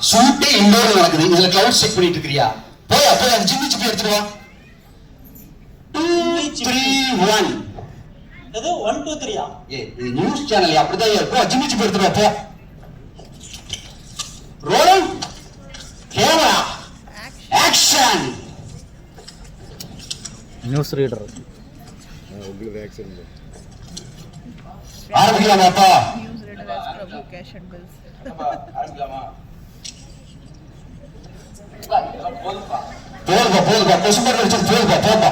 ஷூட்டே இன்டோர்ல நடக்குது, இதுல cloud check பண்ணிட்டு இருக்கியா? போய் அந்த ஜிம்மி சிப்பி எடுத்துட்டு வா. 2 3 1. அது 1 2 3 இது நியூஸ் சேனல் அப்படிதான் இருக்கும். ஜிம்மி சிப்பி எடுத்துட்டு வா போ. Rolling camera action. News reader ஆரம்பிக்கலாமாப்பா? News reader as Prabhu Cash and Bills. ஆரம்பிக்கலாமா? போதுப்பா கொசும்பர் வச்சு போதுப்பா.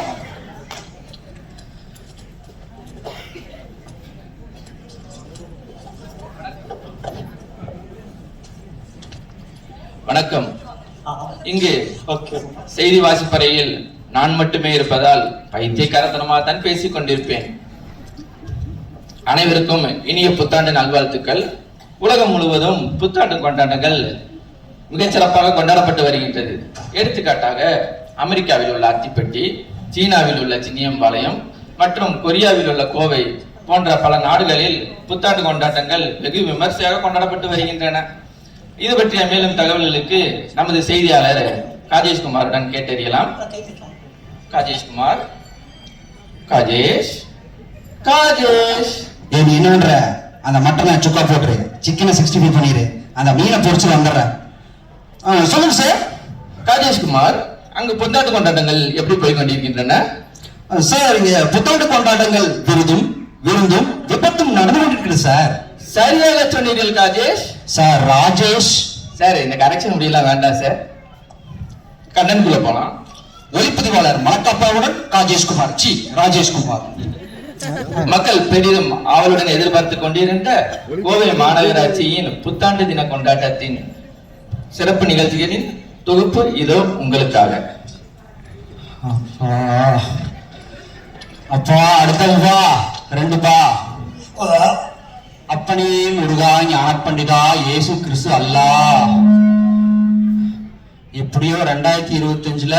வணக்கம். இங்கு செய்தி வாசிப்பறையில் நான் மட்டுமே இருப்பதால் பைத்தியக்காரத்தனமாக தான் பேசிக் கொண்டிருப்பேன். அனைவருக்கும் இனிய புத்தாண்டு நல்வாழ்த்துக்கள். உலகம் முழுவதும் புத்தாண்டு கொண்டாட்டங்கள் மிகச்சிறப்பாக கொண்டாடப்பட்டு வருகின்றது. எடுத்துக்காட்டாக அமெரிக்காவில் உள்ள அத்திப்பட்டி, சீனாவில் உள்ள சின்னியம்பாளையம் மற்றும் கொரியாவில் உள்ள கோவை போன்ற பல நாடுகளில் புத்தாண்டு கொண்டாட்டங்கள் வெகு விமர்சையாக கொண்டாடப்பட்டு வருகின்றன. இது பற்றிய மேலும் தகவல்களுக்கு நமது செய்தியாளர் காஜேஷ்குமாருடன் கேட்டறியலாம். காஜேஷ்குமார். காஜேஷ். நீ என்னன்ற அந்த மட்டனை சுக்கா போட்டுரு, சிக்கனை 65 பண்ணிரு, அந்த மீனை பொரிச்சு வந்துடுற. சொல்லுங்க சார். காஜேஷ்குமார், அங்கு புத்தாண்டு கொண்டாட்டங்கள் எப்படி போய் கொண்டிருக்கின்றன? சார், இங்க புத்தாண்டு கொண்டாட்டங்கள் விருந்தும் விபத்தும் நடந்து கொண்டிருக்கிறது சார். சரியாக சொன்னீர்கள் காஜேஷ். சார் ராஜேஷ். சார், இந்த கரெக்ஷன் முடியலாம் வேண்டாம் சார். கண்ணனுக்குள்ள போலாம். ஒளிப்பதிவாளர் மலக்காப்பாவுடன் ராஜேஷ்குமார். மக்கள் பெரிதும் ஆவலுடன் எதிர்பார்த்து கொண்டிருந்த கோவை மாநகராட்சியின் புத்தாண்டு தின கொண்டாட்டத்தின் சிறப்பு நிகழ்ச்சிகளின் தொகுப்பு இதோ உங்களுக்காக. அப்பா அடுத்தவா 2 அப்பனே முருகா ஞான பண்டிதா இயேசு கிறிஸ்து அல்லாஹ். எப்படியோ 2025ல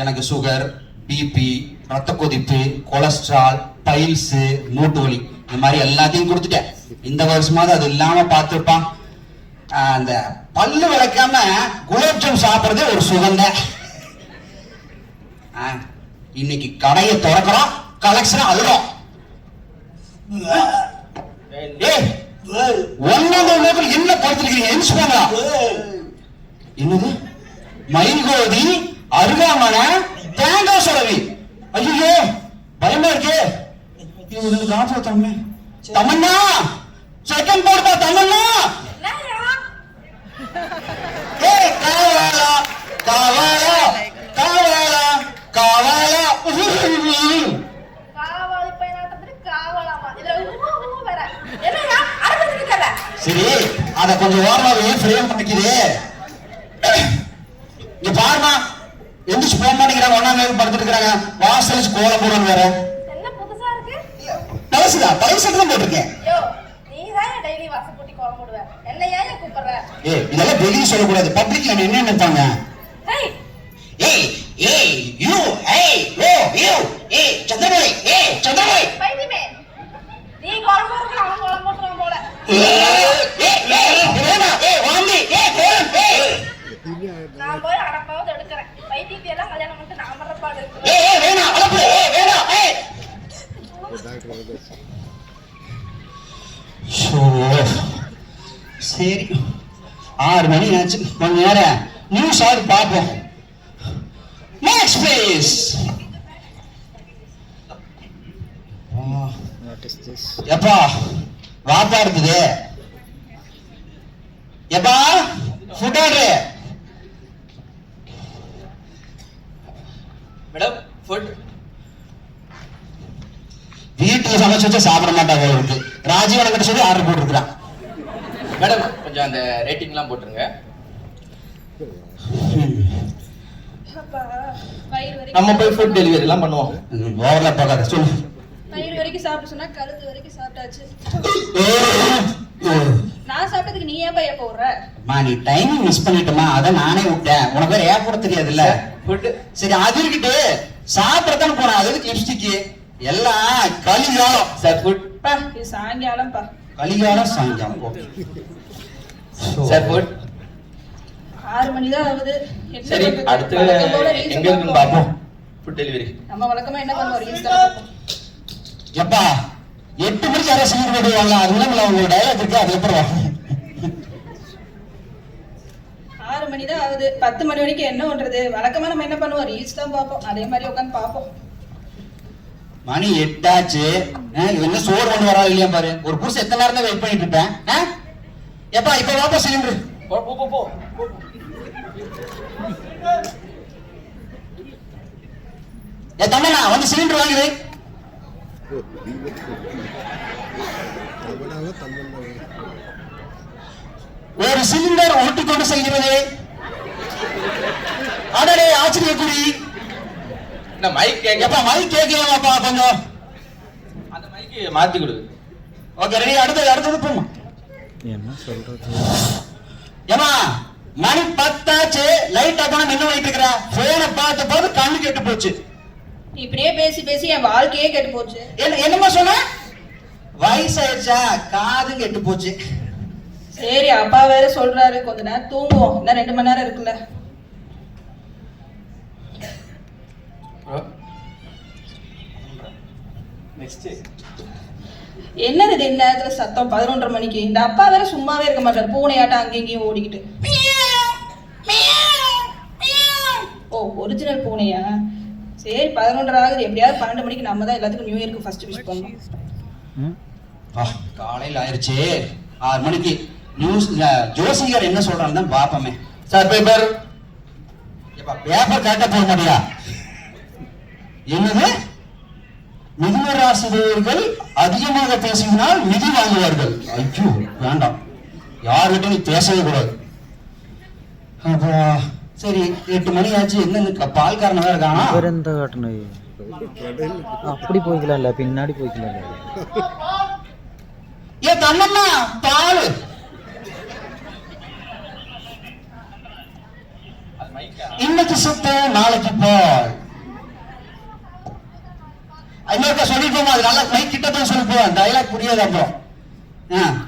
எனக்கு சுகர், பிபி, ரத்த கொதிப்பு, கொலஸ்ட்ரால், பைல்ஸ், மூட்டு வலி இந்த மாதிரி எல்லாத்தையும் கொடுத்துட்டேன். இந்த வருஷமாவது அது இல்லாம பார்த்துருப்பான். அந்த பல்லு விளக்காம குலோப்ஜாம் சாப்பிடுறதே ஒரு சுகந்த. இன்னைக்கு கடையை திறக்கிறோம், கலெக்ஷன் அழுறோம். என்ன படுத்திருக்கீங்க? என்னது? மயில்கோதி, அருகாமனை, தேங்காய் சுரவி. ஐயோ பயமா இருக்கே. தமன்னா செகண்ட் போடுப்பா. தமன்னா காவாலா காவாலா காவாலா காவாலா. சரி, அத கொஞ்சம் ஓரமாவே ஃப்ரேம் பண்ணிக்குது. இங்க பாருமா, எந்திரிச்சு போக மாட்டேங்கிறாங்க. ஒன்னாம் படுத்துட்டு இருக்காங்க. வாசல் கோலம் போடணும் வேற. என்ன புதுசா இருக்கு? பழசுதான் போட்டிருக்கேன். இதெல்லாம் வெளியே சொல்லக்கூடாது. பப்ளிக்ல என்ன நினைப்பாங்க? சந்திரபாய் நீ கோலம் போடுற அவன் கோலம் போட்டுறான் போல. நான் போய் அடப்பாவது எடுக்கிறேன். பைத்தியத்தையெல்லாம் கல்யாணம் பண்ணிட்டு நான் பண்றப்பாடு இருக்கு. சரி, 6 மணி ஆச்சு. கொஞ்ச நேரம் நியூஸ் ஆகுது பார்ப்போம். Next please. எப்பா வாப்பா இருக்குது. எப்பா ஃபுட் ஆர்டர். Madam, food. வீட்டுல சமைச்சு வச்சா சாப்பிட மாட்டாங்க. இருக்கு ராஜீவனை கிட்ட சொல்லி ஆர்டர் போட்டுருக்கான். மேடம், கொஞ்சம் அந்த ரேட்டிங்லாம் போட்டுருங்க. நம்ம போய் ஃபுட் டெலிவரி எல்லாம் பண்ணுவோம். ஓவரா பார்க்காத சொல்லு. வயிறு வரைக்கும் சாப்பிட சொன்னா கழுத்து வரைக்கும் சாப்பிட்டாச்சு. நான் சாப்பிட்டதுக்கு நீ ஏன் பைய போடுற? நீ டைமிங் மிஸ் பண்ணிட்டமா, அத நானே விட்டேன். உனக்கு வேற ஏன் போட தெரியாதுல்ல. சரி, அது இருக்கிட்டு சாப்பிடத்தானே போன. அதுக்கு லிப்ஸ்டிக் எல்லாம் கலிகாலம். Sir food. இது சாயங்காலம் பா. கலிகாலம் சாயங்காலம். Sir food. 6 மணி தான் ஆகுது. என்ன சரி பண்றது? அடுத்து வழக்கம் போல reels எங்க இருக்குன்னு பார்ப்போம். பார்ப்போம். Food delivery. நம்ம வழக்கமா என்ன பண்ணுவோம்? reels தான் பார்ப்போம். எப்பா 8 மணிக்கு யாராவது சிலிண்டர் போடுவாங்க, அது இல்லாமல் அவங்க டயலாக் இருக்கு, அது அப்புறம் 6 மணி தான் ஆகுது. 10 மணி வரைக்கும் என்ன பண்றது? வழக்கமா நம்ம என்ன பண்ணுவோம்? ரீல்ஸ் தான் பார்ப்போம். அதே மாதிரி உட்காந்து பார்ப்போம். மணி 8 ஆச்சு. என்ன சோறு கொண்டு வரா இல்லையா பாரு. ஒரு புருஷன் எத்தனை நேரம் தான் வெயிட் பண்ணிட்டு இருப்பேன். எப்பா இப்ப வாப்பா சிலிண்டர். போ போ போ போ தம்மண்ணா வந்து சிலிண்டர் வாங்குது. ஒரு சிலிண்டர் ஓட்டிக்கொண்டு செல்கிறது. அடடே ஆச்சரியக்குடி. என்ன மைக் கேட்க எப்பா மைக் கேட்கலாமாப்பா கொஞ்சம். அந்த மைக் மாத்தி கொடு. Okay ready. அடுத்தது போமா. என்ன சொல்றது? ஏமா மணி 10 ஆச்சு. லைட் ஆஃப் பண்ண நின்னு வைட்டு இருக்கற. போனை பார்த்து பார்த்து கண்ணு கெட்டு போச்சு. இப்படியே பேசி பேசி என் வாழ்க்கையே கெட்டு போச்சு. என்னமா சொன்ன? வயசாயிடுச்சா? காது கெட்டு போச்சு. சரி அப்பா வேற சொல்றாரு கொஞ்ச நேரம் தூங்குவோம். இன்னும் 2 மணி நேரம் இருக்குல்ல. நெக்ஸ்ட் என்னது இது இந்நேரத்துல சத்தம்? 11:30 மணிக்கு. இந்த அப்பா வேற சும்மாவே இருக்க மாட்டாரு. பூனையாட்டம் அங்கேயும் இங்கேயும் ஓடிக்கிட்டு. ஓ ஒரிஜினல் பூனையா? சரி 11:30 ஆகுது. எப்படியாவது 12 மணிக்கு நம்ம தான் எல்லாத்துக்கும் நியூ இயர்க்கு ஃபர்ஸ்ட் விஷ் பண்ணணும். காலையில் ஆயிடுச்சு. 6 மணிக்கு நியூஸ் ஜோசிகர் என்ன சொல்றான்னு தான் பாப்பமே. Sir paper. எப்பா பேப்பர் கேட்ட போக மாட்டியா? என்னது? மிதுனராசிரியர்கள் அதிகமாக பேசினால் நிதி வாங்குவார்கள். ஐயோ வேண்டாம், யார்கிட்ட நீ பேசவே கூடாது. அப்பா சரி 8 மணி ஆச்சு. என்ன பால்காரன வேற காணா? எந்த காட்டணும்? அப்படி போய்க்கலாம்ல, பின்னாடி போய்க்கலாம்ல. ஏ தன்னம்மா பால். இன்னைக்கு சுத்த நாளைக்கு பால். இன்னொருக்க சொல்லிப்போமா? அது நல்லா மைக் கிட்ட தான் சொல்லிப்போம். டைலாக் புரியாது அப்புறம்.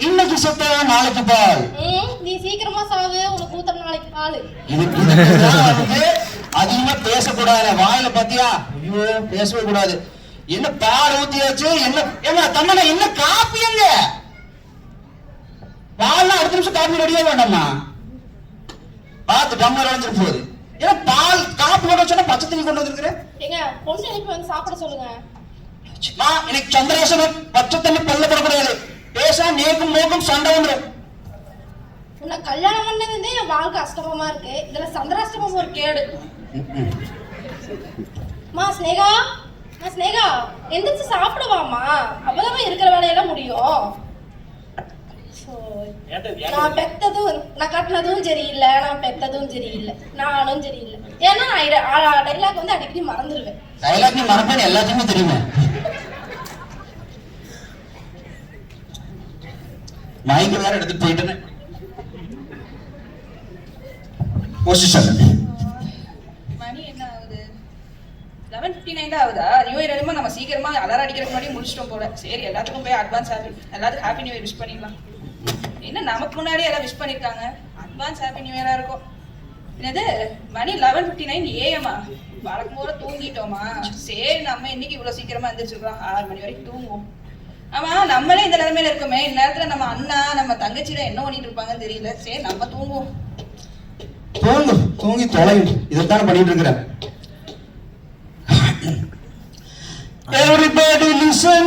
இன்னைக்கு சுத்த நாளைக்கு பால். நீ சீக்கிரமா சாவு, உனக்கு ஊத்துற நாளைக்கு பால். இது அதிகமா பேசக்கூடாது. வாயில பாத்தியா? ஐயோ பேசவே கூடாது. என்ன பால் ஊத்தியாச்சு? என்ன ஏமா தம்மனா என்ன காப்பி எங்க? பால்லாம் அடுத்த நிமிஷம் காப்பி ரெடியா வேண்டாமா? பார்த்து டம்மர் அடைஞ்சிட்டு போகுது. ஏன்னா பால் காப்பி கொண்டு வச்சோன்னா பச்சை தண்ணி கொண்டு வந்துருக்குறேன். ஏங்க பொண்ணு எழுப்பி வந்து சாப்பிட சொல்லுங்க. எனக்கு சந்திராசனம் பச்சை தண்ணி பல்ல போடக்கூடாது. பேசா நேக்கும் மோக்கும் சண்டை வந்துடும். உன்னை கல்யாணம் பண்ணதுந்தே என் வாழ்க்கை அஷ்டமமா இருக்கு. இதுல சந்திராஷ்டமம் ஒரு கேடு. ஸ்னேகா ஸ்னேகா எந்திரிச்சு சாப்பிடுவாமா? அப்பதான் இருக்கிற வேலையெல்லாம் முடியும். நான் பெத்ததும் நான் கட்டினதும் சரியில்லை, நான் பெத்ததும் சரியில்லை, நானும் சரியில்லை. ஏன்னா நான் டைலாக் வந்து அடிக்கடி மறந்துடுவேன். டைலாக் நீ மறப்பேன்னு எல்லாத்தையுமே தெரியுமே. மைக் வேற எடுத்துட்டு போயிட்டேன். பொசிஷன் மணி என்ன ஆகுது? 11:59 தான் ஆகுதா? நியூ இயர் என்னமோ நம்ம சீக்கிரமா அலாரம் அடிக்கிறதுக்கு முன்னாடி முடிச்சிட்டோம் போல. சரி எல்லாத்துக்கும் போய் அட்வான்ஸ் எல்லாத்துக்கும் ஹாப்பி நியூ இயர் விஷ் பண்ணிடலாம். என்ன நமக்கு முன்னாடியே எல்லாம் விஷ் பண்ணிருக்காங்க. அட்வான்ஸ் ஹாப்பி நியூ இயரா இருக்கும். என்னது மணி 11:59 AM? வழக்கம் போல தூங்கிட்டோமா? சரி நம்ம இன்னைக்கு இவ்வளவு சீக்கிரமா எந்திரிச்சிருக்கோம். 6 மணி வரைக்கும் தூங்குவோம். ஆமா நம்மளே இந்த நிலைமையில இருக்கோமே. இந்நேரத்துல நம்ம அண்ணா நம்ம தங்கச்சியில என்ன பண்ணிட்டு இருப்பாங்கன்னு தெரியல. சரி நம்ம தூங்குவோம். தூங்கி தொலையும். இதைத்தான் பண்ணிட்டு இருக்கிறேன். Everybody listen,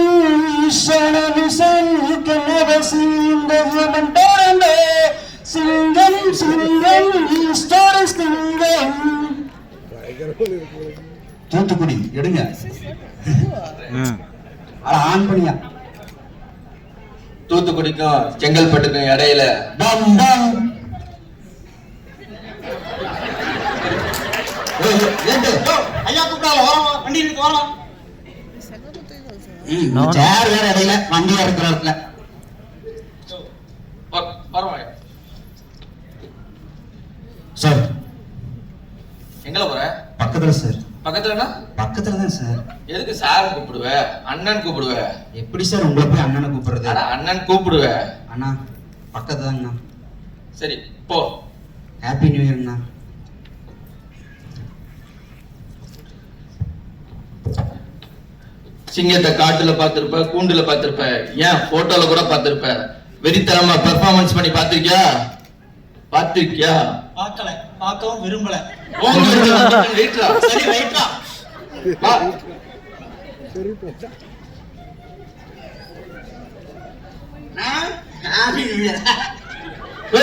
listen, you can never see the woman down there. Singing, stories singing. Thoothukudi எடுங்க. ஆன் பண்ணியா? தூத்துக்குடிக்கும் செங்கல்பட்டுக்கும் இடையில பம் பம். ஐயா கூப்பிடால வரலாம், வண்டி இருக்கு வரலாம். சேர் வேற இடையில வண்டியா இருக்கிற இடத்துல வரோம். சார் எங்கல போற? பக்கத்துல சார். பக்கத்துலனா? பக்கத்துல தான் சார். எதுக்கு சார் கூப்பிடுவ? அண்ணன் கூப்பிடுவ? எப்படி சார் உங்களை போய் அண்ணனை கூப்பிடுறது? அண்ணன் கூப்பிடுவ. அண்ணா பக்கத்துல தாங்கண்ணா. சரி போ. ஹாப்பி நியூ இயர்ண்ணா. சிங்கத்தை காட்டுல பாத்திருப்ப, கூண்டுல பாத்திருப்ப, ஏன் போட்டோல கூட பாத்திருப்ப. வெறித்தனமா பெர்ஃபார்மன்ஸ் பண்ணி பாத்திருக்கியா? பாத்திருக்கியா? பார்க்கல, பார்க்கவும் விரும்பல. வெயிட்ரா. சரி ரைட்டா. வா. Happy new year. ஓ,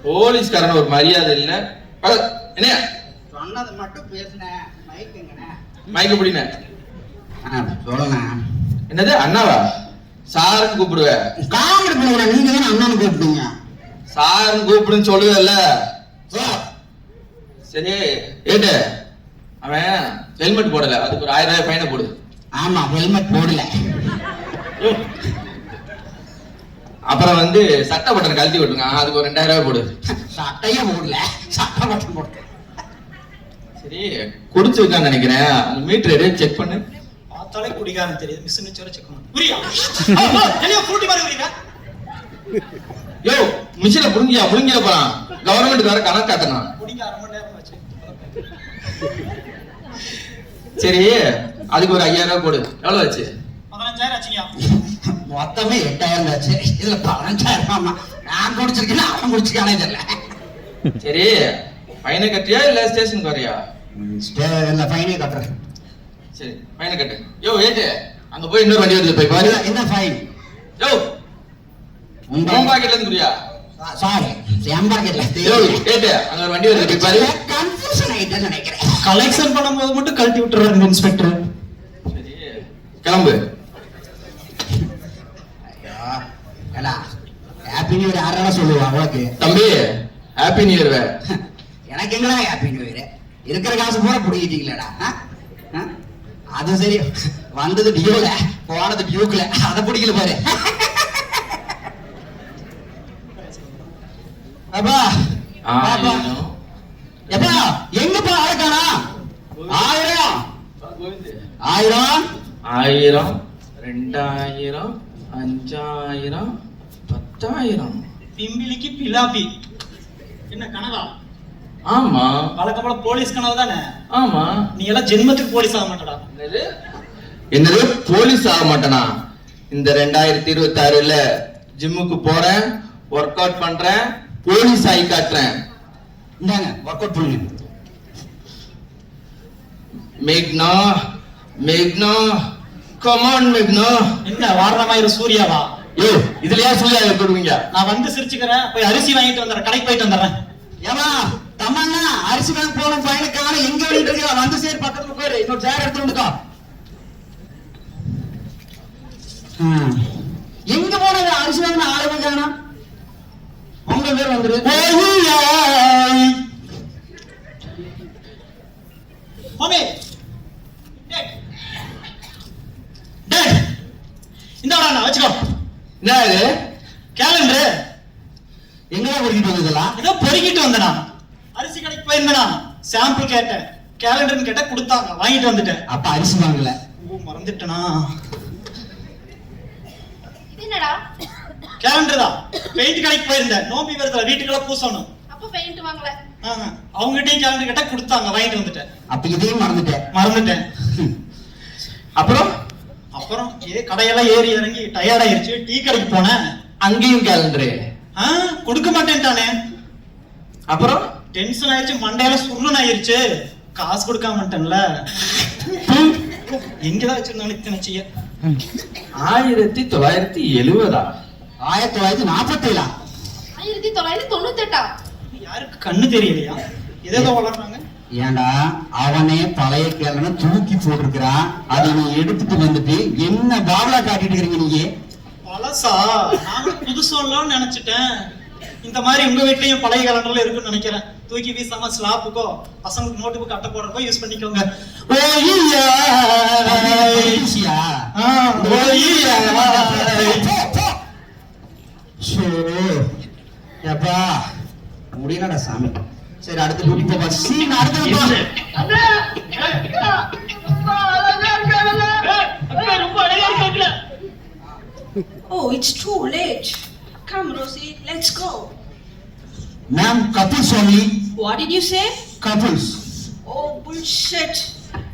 போலீஸ்காரன் ஒரு மரியாதை இல்ல. என்ன சொன்னது மட்டும் பேசுனேன். மைக்குங்கண்ணா. மைக்க பிடின சொல்லுங்க. என்னது அண்ணாவா? சாருன்னு கூப்பிடுவ. காமெடி பண்ணுங்க. நீங்க தானே அண்ணான்னு கூப்பிட்டீங்க. சாருன்னு கூப்பிடுன்னு சொல்லுவல்ல. சரி ஏட்டு, அவன் ஹெல்மெட் போடல, அதுக்கு ஒரு 1000 ரூபாய் ஃபைனை போடு. ஆமா, ஹெல்மெட் போடல. அப்புறம் வந்து சட்டை பட்டன் கழட்டி விட்டுருங்க, அதுக்கு ஒரு 2000 ரூபாய் போடு. சட்டையே போடல, சட்டை மட்டும் போட்டு. சரி குடிச்சிருக்கான்னு நினைக்கிறேன். அந்த மீட்டர் எடு, செக் பண்ணு. பார்த்தாலே குடிகாரன் தெரியுது. மிஸ் நிச்சோர செக் பண்ணு. புரியா? என்னைய ஃப்ரூட்டி மாதிரி வரீங்க? யோ மிஷினை புடுங்கிட போறான். கவர்மெண்ட் வேற கணக்கு காட்டணும். குடிக்க 1/2 மணி நேரம் ஆச்சு. சரி அதுக்கு ஒரு 5000 ரூபாய் போடு. எவ்வளவு ஆச்சு? 15,000 ஆச்சுங்க. மொத்தமே 8000 ஆச்சு. இதுல 15,000. நான் குடிச்சிருக்கேன், அவன் குடிச்சிருக்கானே தெரியல. சரி ஃபைனை கட்டியா இல்ல ஸ்டேஷனுக்கு வரியா? இல்ல, ஃபைனே கட்டுறேன். சரி ஃபைனை கட்டு. யோ ஏட்டு, அங்க போய் இன்னொரு வண்டி வருது, போய் பாரு. என்ன ஃபைன்? யோ உங்க பாக்கெட்ல இருந்து குடியா? சாரி, எம்பாக்கெட்ல. யோ ஏட்டு, அங்க ஒரு வண்டி வருது, போய் பாரு. கன்ஃபியூஷன் ஆயிட்டேன்னு நினைக்கிறேன். கலெக்ஷன் பண்ணும்போது மட்டும் கழட்டி விட்டுறாரு இன்ஸ்பெக்டர். சரி கிளம்பு. ஏடா, ஹாப்பி நியூ இயர் யாரால சொல்லுவா அவளுக்கு? தம்பி ஹாப்பி நியூ இயர். எனக்கு எங்கடா ஹாப்பி நியூ இயர்? இருக்கிற காசு பூரா புடிக்கிட்டீங்களேடா. அது சரி, வந்தது டியூல, போனது டியூக்ல, அதை பிடிக்கல பாரு. அப்பா அப்பா, எப்பா எங்கப்பா ஆளக்கானா? 1000 1000 1000 2000 5000 10,000. பிம்பிலிக்கு பிலாபி. என்ன கனவா? ஆமா வழக்கம்போல போலீஸ் கனவு தானே? ஆமா. நீ எல்லாம் ஜென்மத்துக்கு போலீஸ் ஆக மாட்டடா. என்னது போலீஸ் ஆக மாட்டேனா? இந்த 2026ல ஜிம்முக்கு போறேன், ஒர்க் அவுட் பண்றேன், போலீஸ் ஆகி காட்டுறேன். இந்தாங்க, ஒர்க் அவுட் பண்ணுங்க. மேக்னா மேக்னா கம் ஆன் மேக்னா. என்ன வாரண மாதிரி சூர்யாவா? யோ இதுலயா சூர்யா கொடுவீங்க? நான் வந்து சிரிச்சுக்கிறேன். போய் அரிசி வாங்கிட்டு வந்துடுறேன், கடைக்கு போயிட்டு வந்துடுறேன். ஏமா தம்மண்ணா, அரிசி வாங்க போன பையனுக்கான எங்க வேண்டிட்டு இருக்கா? வந்து சரி பக்கத்துல போயிரு, இன்னொரு சேர் எடுத்து வந்துக்கோ. எங்க போனது? அரிசி வாங்கின ஆளுமே காணோம். உங்க பேர் வந்துரு. மாமே இந்த வச்சுக்கோ. என்ன இது? கேலண்டர் எங்கடா பொறுக்கிட்டு வந்ததா? ஏதோ பொறுக்கிட்டு வந்தனா. அரிசி கடைக்கு போயிருந்தனா, சாம்பிள் கேட்டேன். கேலண்டர்னு கேட்டா கொடுத்தாங்க, வாங்கிட்டு வந்துட்டேன். அப்ப அரிசி வாங்கல. ஓ மறந்துட்டனா. என்னடா? கேலண்டர் தான். பெயிண்ட் கடைக்கு போயிருந்தேன். நோம்பி வருதுல, வீட்டுக்குள்ள பூசணும். அப்ப பெயிண்ட் வாங்கல. அவங்ககிட்டயும் கேலண்டர் கேட்டா கொடுத்தாங்க, வாங்கிட்டு வந்துட்டேன். அப்ப இதையும் மறந்துட்டேன். அப்புறம் கடையெல்லாம் ஏறி இறங்கி டயர்ட் ஆயிருச்சு. டீ கடைக்கு போனேன். அங்கேயும் கேலண்டரு கொடுக்க மாட்டேன்ட்டானே. அப்புறம் டென்ஷன் ஆயிருச்சு, மண்டையில சுருன்னு ஆயிருச்சு. காசு கொடுக்காம மாட்டேன்ல. எங்கதான் வச்சிருந்தோம் இத்தனை செய்ய? 1970 1947 1998 யாருக்கு கண்ணு தெரியலையா? ஏதோ வளர்றாங்க. ஏண்டா, அவனே பழைய கேலனை தூக்கி போட்டிருக்கிறான். அதை நீ எடுத்துட்டு வந்துட்டு என்ன பாவலா காட்டிட்டு இருக்கீங்க நீங்க? பழசா? நானும் புதுசோன்னு நினைச்சிட்டேன். இந்த மாதிரி உங்க வீட்லயும் பழைய கேலண்டர்ல இருக்குன்னு நினைக்கிறேன். தூக்கி வீசாம ஸ்லாப்புக்கோ பசங்களுக்கு நோட்டு புக் அட்டை போடுறப்போ யூஸ் பண்ணிக்கோங்க. எப்பா முடியலடா சாமி. சரி அடுத்த டியூட்டி போவா. சீன் அடுத்து Oh, it's too late. Come, Rosie, let's go. Ma'am, couples only. What did you say? Couples. Oh, bullshit.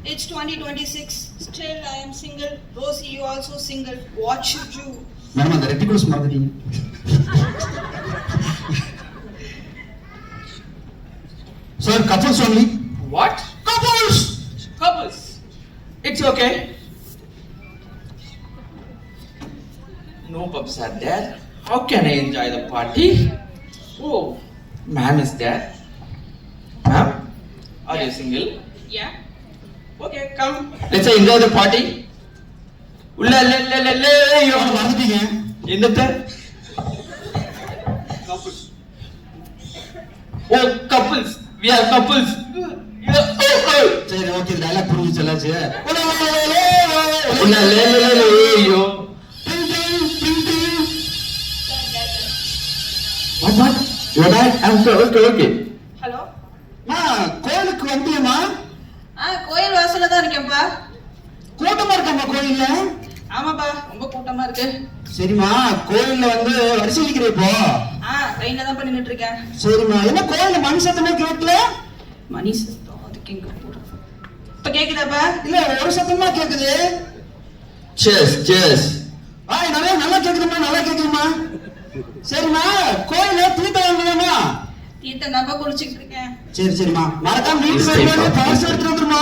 It's 2026. Still, I am single. Rosie, you also single. What should you? Madam, அந்த ரெட்டிகுலஸ் மறந்துட்டீங்க. Sir, couples only. What? Couples. Couples. It's okay. No pubs are there. How can I enjoy the party? Oh, ma'am is there. Ma'am, are you single? Yeah. Okay, come. Let's enjoy the party. உள்ள மறந்துட்டீங்க. என்னத்த? Couples. Oh, couples. We are couples. சரி, okay, dialogue புரிஞ்சுச்சு எல்லாச்சு. ஐயோ. What? You're right. I'm so okay. Hello. கோயிலுக்கு வந்தியம்மா? கோயில் வாசல்ல தான் இருக்கேன்ப்பா. கூட்டமா இருக்காமா கோயில்ல? ஆமாப்பா, ரொம்ப கூட்டமா இருக்கு. சரிம்மா, கோயில்ல வந்து வரிசை நிக்கிற இப்போ? ட்ரெயின்ல தான் பண்ணிட்டு இருக்கேன். சரிம்மா, என்ன கோயில்ல மணி சத்தமே கேட்கல? மணி சத்தம் அதுக்கு எங்க போறது? இப்ப கேக்குதாப்பா? இல்ல, ஒரு சத்தமா கேக்குது. Cheers. நல்லா கேக்குதுமா, நல்லா கேக்குதுமா. சரிம்மா, கோயில்ல தீர்த்தம் வாங்கலாமா? தீர்த்தம் தான்ப்பா குளிச்சுட்டு இருக்கேன். சரிம்மா, மறக்காம வீட்டுக்கு வரும்போது பார்சல் எடுத்துட்டு வந்துருமா?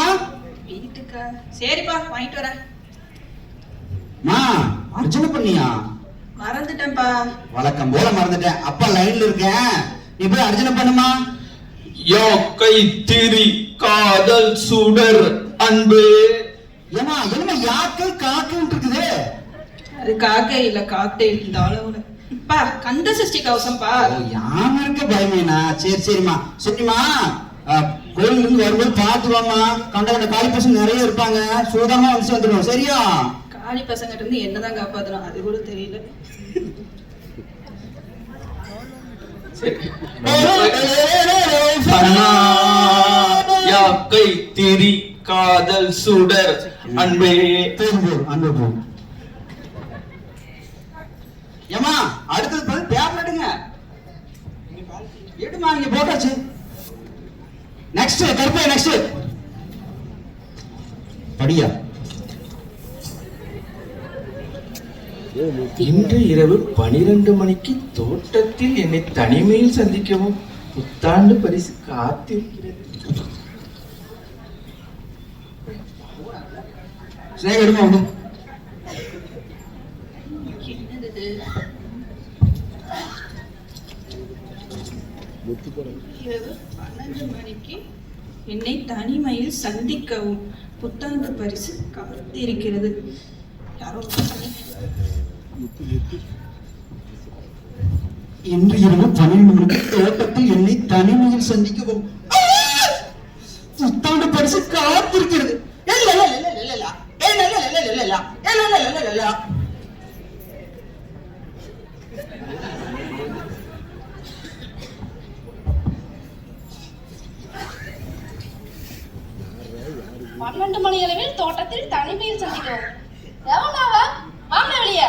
வீட்டுக்கா? சரிப்பா, வாங்கிட்டு வரேன். அர்ச்சனை பண்ணியா? மறந்துட்டேன்ப்பா. வழக்கம் போல மறந்துட்டேன். அப்பா லைன்ல இருக்கேன், நீ போய் அர்ச்சனை பண்ணுமா. யாக்கை திரி காதல் சுடர் அன்பு. ஏமா என்ன யாக்கை காக்குன்னு இருக்குது? அது காக்கை இல்ல, காக்டெயில். இந்த அளவுல பா கந்த சஷ்டி கவசம்பா. யாம இருக்க பயமேனா? சரிம்மா. சரிம்மா, கோயில்ல இருந்து வரும்போது பார்த்து வாமா. கண்ட காலி பசங்க நிறைய இருப்பாங்க, சூதாமா வந்து சேர்ந்துடும். சரியா? காலி பசங்கிட்ட இருந்து என்னதான் காப்பாத்தணும் அது கூட தெரியல. யாக்கை திரி காதல் சுடர் அன்பே. அன்பு போ. ஏமா, அடுத்தது பேப்பர் எடுங்க. எடுமா, நீங்க போட்டாச்சு. நெக்ஸ்ட் கருப்பை, நெக்ஸ்ட் படியா. இன்று இரவு 12 மணிக்கு தோட்டத்தில் என்னை தனிமையில் சந்திக்கவும் புத்தாண்டு பரிசு காத்திருக்கிறது. எடுமா வந்து. இரவு 12 மணிக்கு என்னை தனிமையில் சந்திக்கவும் புத்தாண்டு பரிசு காத்திருக்கிறது. யாரோ இன்று இரவு 12 மணிக்கு தோட்டத்தில் என்னை தனிமையில் சந்திக்கவும் புத்தாண்டு பரிசு காத்திருக்கிறது. பன்னெண்டு மணி அளவில் தோட்டத்தில் தனிமையில் சந்திக்கவும். எவனாவா? வாங்க வெளியே.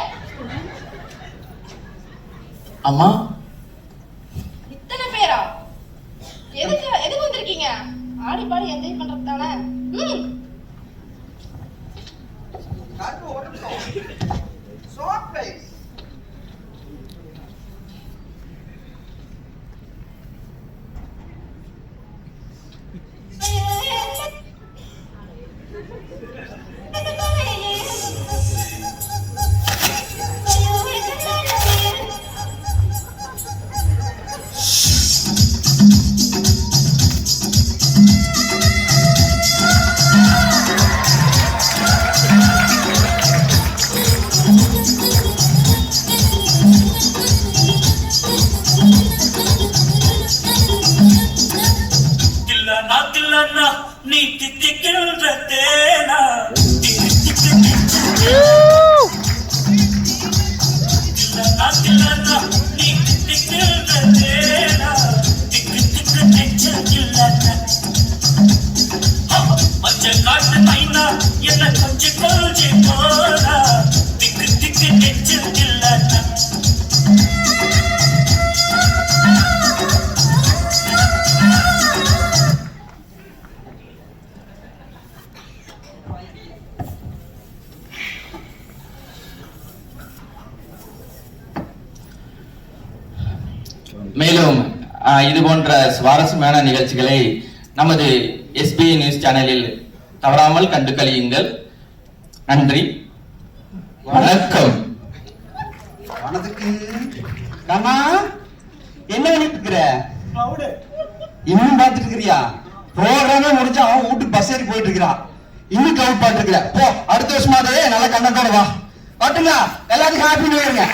அம்மா, இத்தனை பேரா? எதுக்கு வந்திருக்கீங்க? ஆடி பாடி என்ஜாய் பண்றது தானே? நீ தித்திக்கின்ற தேனா நீ தித்திக்கின்ற தேனா திக்கு திக்கு நெஞ்சில் மஞ்சள் காட்டு மைனா என்ன கொஞ்சம் கொஞ்சம் போனா திக்கு திக்கு நெஞ்சில் இல்ல மேலும் இது போன்ற சுவாரஸ்யமான நிகழ்ச்சிகளை நமது SBI நியூஸ் சேனலில் தவறாமல் கண்டு கழியுங்கள். நன்றி, வணக்கம். வனத்துக்கு ராமா என்ன பண்ணிட்டு இருக்கிற? கிளவுடு இன்னும் பார்த்துட்டு இருக்கிறியா? ப்ரோக்ராமே முடிஞ்சு அவன் வீட்டுக்கு பஸ் ஏறி போயிட்டு இருக்கிறான். இன்னும் கவுட் பாட்டு இருக்கிற. போ, அடுத்த வருஷமாவே நல்ல கண்டத்தோட வா. பாட்டுங்களா, எல்லாத்துக்கும் ஹாப்பி நியூ இயருங்க.